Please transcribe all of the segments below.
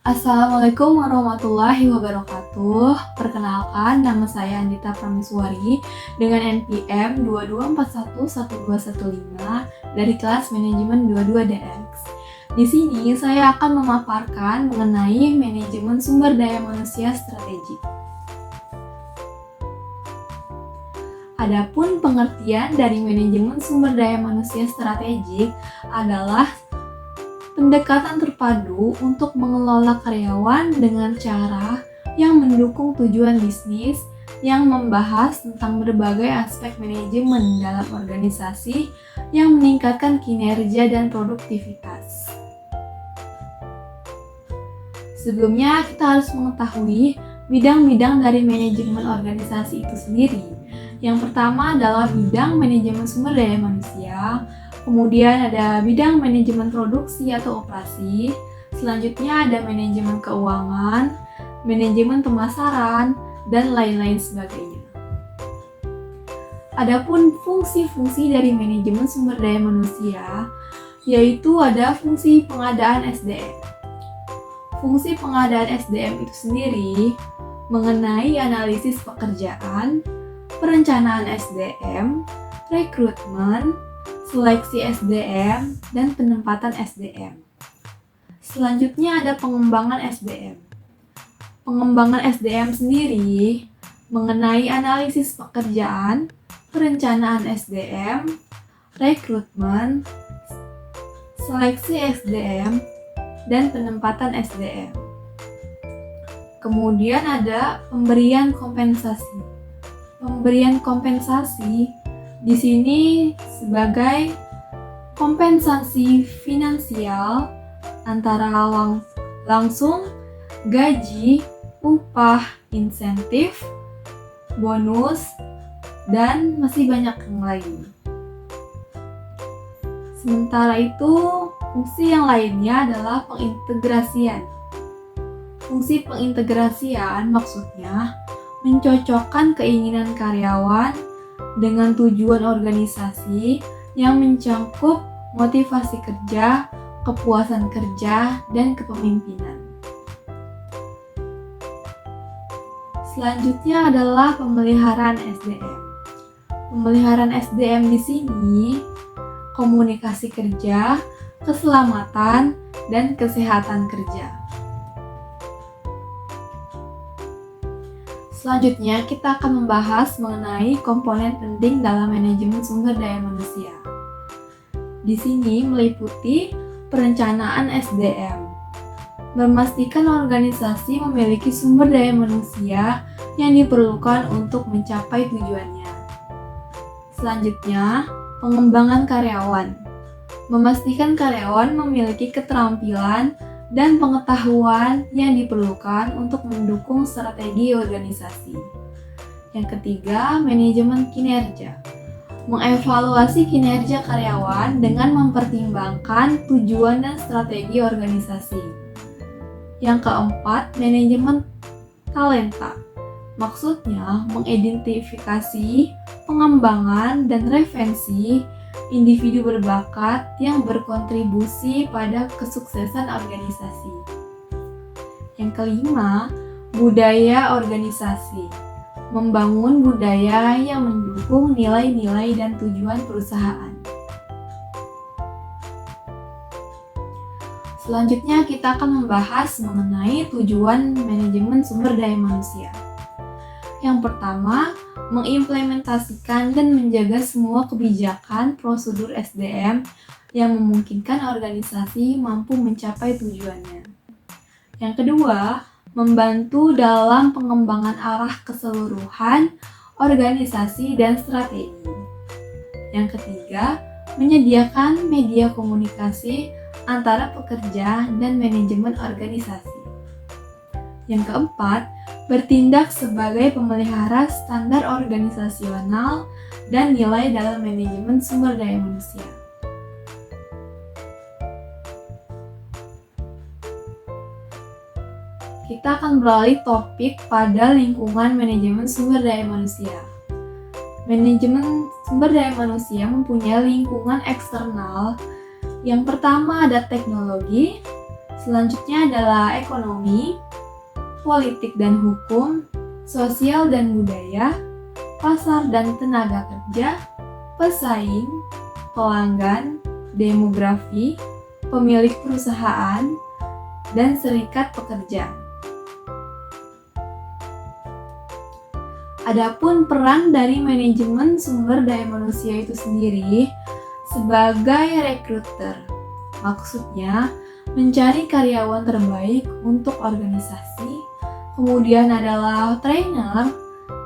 Assalamualaikum warahmatullahi wabarakatuh. Perkenalkan, nama saya Andita Prameswari dengan NPM 22411215 dari kelas Manajemen 22DX. Di sini saya akan memaparkan mengenai manajemen sumber daya manusia strategik. Adapun pengertian dari manajemen sumber daya manusia strategik adalah pendekatan terpadu untuk mengelola karyawan dengan cara yang mendukung tujuan bisnis yang membahas tentang berbagai aspek manajemen dalam organisasi yang meningkatkan kinerja dan produktivitas. Sebelumnya, kita harus mengetahui bidang-bidang dari manajemen organisasi itu sendiri. Yang pertama adalah bidang manajemen sumber daya manusia. Kemudian ada bidang manajemen produksi atau operasi. Selanjutnya ada manajemen keuangan, manajemen pemasaran, dan lain-lain sebagainya. Adapun fungsi-fungsi dari manajemen sumber daya manusia, yaitu ada fungsi pengadaan SDM. Fungsi pengadaan SDM itu sendiri mengenai analisis pekerjaan, perencanaan SDM, rekrutmen, seleksi SDM, dan penempatan SDM. Selanjutnya ada pengembangan SDM. Pengembangan SDM sendiri mengenai analisis pekerjaan, perencanaan SDM, rekrutmen, seleksi SDM, dan penempatan SDM. Kemudian ada pemberian kompensasi. Pemberian kompensasi di sini sebagai kompensasi finansial antara langsung, gaji, upah, insentif, bonus, dan masih banyak yang lain. Sementara itu, fungsi yang lainnya adalah pengintegrasian. Fungsi pengintegrasian maksudnya mencocokkan keinginan karyawan dengan tujuan organisasi yang mencakup motivasi kerja, kepuasan kerja, dan kepemimpinan. Selanjutnya adalah pemeliharaan SDM. Pemeliharaan SDM di sini komunikasi kerja, keselamatan, dan kesehatan kerja. Selanjutnya, kita akan membahas mengenai komponen penting dalam manajemen sumber daya manusia. Di sini meliputi perencanaan SDM, memastikan organisasi memiliki sumber daya manusia yang diperlukan untuk mencapai tujuannya. Selanjutnya, pengembangan karyawan, memastikan karyawan memiliki keterampilan dan pengetahuan yang diperlukan untuk mendukung strategi organisasi. Yang ketiga, manajemen kinerja. Mengevaluasi kinerja karyawan dengan mempertimbangkan tujuan dan strategi organisasi. Yang keempat, manajemen talenta. Maksudnya, mengidentifikasi, pengembangan, dan referensi individu berbakat yang berkontribusi pada kesuksesan organisasi. Yang kelima, budaya organisasi. Membangun budaya yang mendukung nilai-nilai dan tujuan perusahaan. Selanjutnya kita akan membahas mengenai tujuan manajemen sumber daya manusia. Yang pertama, mengimplementasikan dan menjaga semua kebijakan prosedur SDM yang memungkinkan organisasi mampu mencapai tujuannya. Yang kedua, membantu dalam pengembangan arah keseluruhan organisasi dan strategi. Yang ketiga, menyediakan media komunikasi antara pekerja dan manajemen organisasi. Yang keempat, bertindak sebagai pemelihara standar organisasional dan nilai dalam manajemen sumber daya manusia. Kita akan beralih topik pada lingkungan manajemen sumber daya manusia. Manajemen sumber daya manusia mempunyai lingkungan eksternal. Yang pertama ada teknologi, Selanjutnya adalah ekonomi, politik dan hukum, sosial dan budaya, pasar dan tenaga kerja, pesaing, pelanggan, demografi, pemilik perusahaan, dan serikat pekerja. Adapun peran dari manajemen sumber daya manusia itu sendiri sebagai rekruter, maksudnya mencari karyawan terbaik untuk organisasi. Kemudian adalah trainer.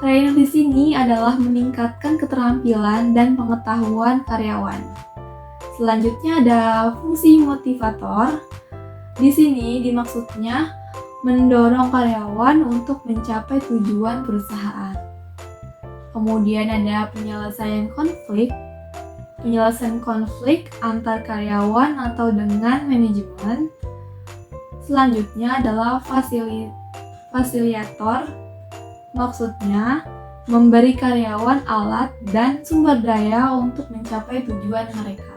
Trainer di sini adalah meningkatkan keterampilan dan pengetahuan karyawan. Selanjutnya ada fungsi motivator. Di sini dimaksudnya mendorong karyawan untuk mencapai tujuan perusahaan. Kemudian ada penyelesaian konflik. Penyelesaian konflik antar karyawan atau dengan manajemen. Selanjutnya adalah fasiliator. Maksudnya memberi karyawan alat dan sumber daya untuk mencapai tujuan mereka.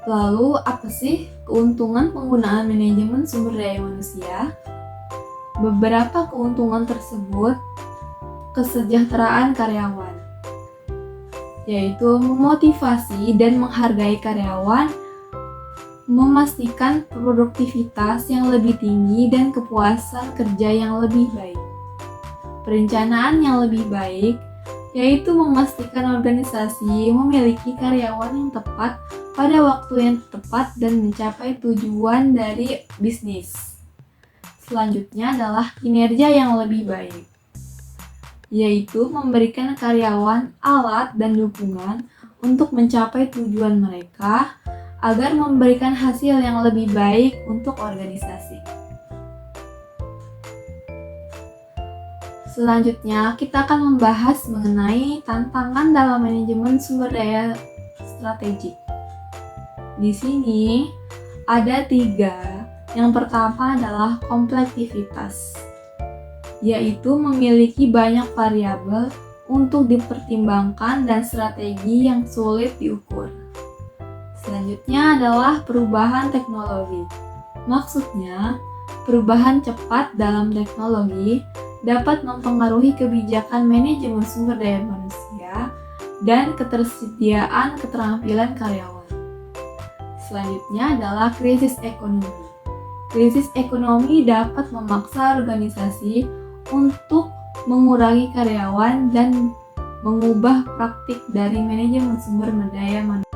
Lalu, apa sih keuntungan penggunaan manajemen sumber daya manusia? Beberapa keuntungan tersebut kesejahteraan karyawan, yaitu memotivasi dan menghargai karyawan, memastikan produktivitas yang lebih tinggi dan kepuasan kerja yang lebih baik. Perencanaan yang lebih baik, yaitu memastikan organisasi memiliki karyawan yang tepat pada waktu yang tepat dan mencapai tujuan dari bisnis. Selanjutnya adalah kinerja yang lebih baik, yaitu memberikan karyawan alat dan dukungan untuk mencapai tujuan mereka agar memberikan hasil yang lebih baik untuk organisasi. Selanjutnya, kita akan membahas mengenai tantangan dalam manajemen sumber daya strategik. Di sini ada 3. Yang pertama adalah komplektivitas, yaitu memiliki banyak variabel untuk dipertimbangkan dan strategi yang sulit diukur. Selanjutnya adalah perubahan teknologi. Maksudnya, perubahan cepat dalam teknologi dapat mempengaruhi kebijakan manajemen sumber daya manusia dan ketersediaan keterampilan karyawan. Selanjutnya adalah krisis ekonomi. Krisis ekonomi dapat memaksa organisasi untuk mengurangi karyawan dan mengubah praktik dari manajemen sumber daya manusia.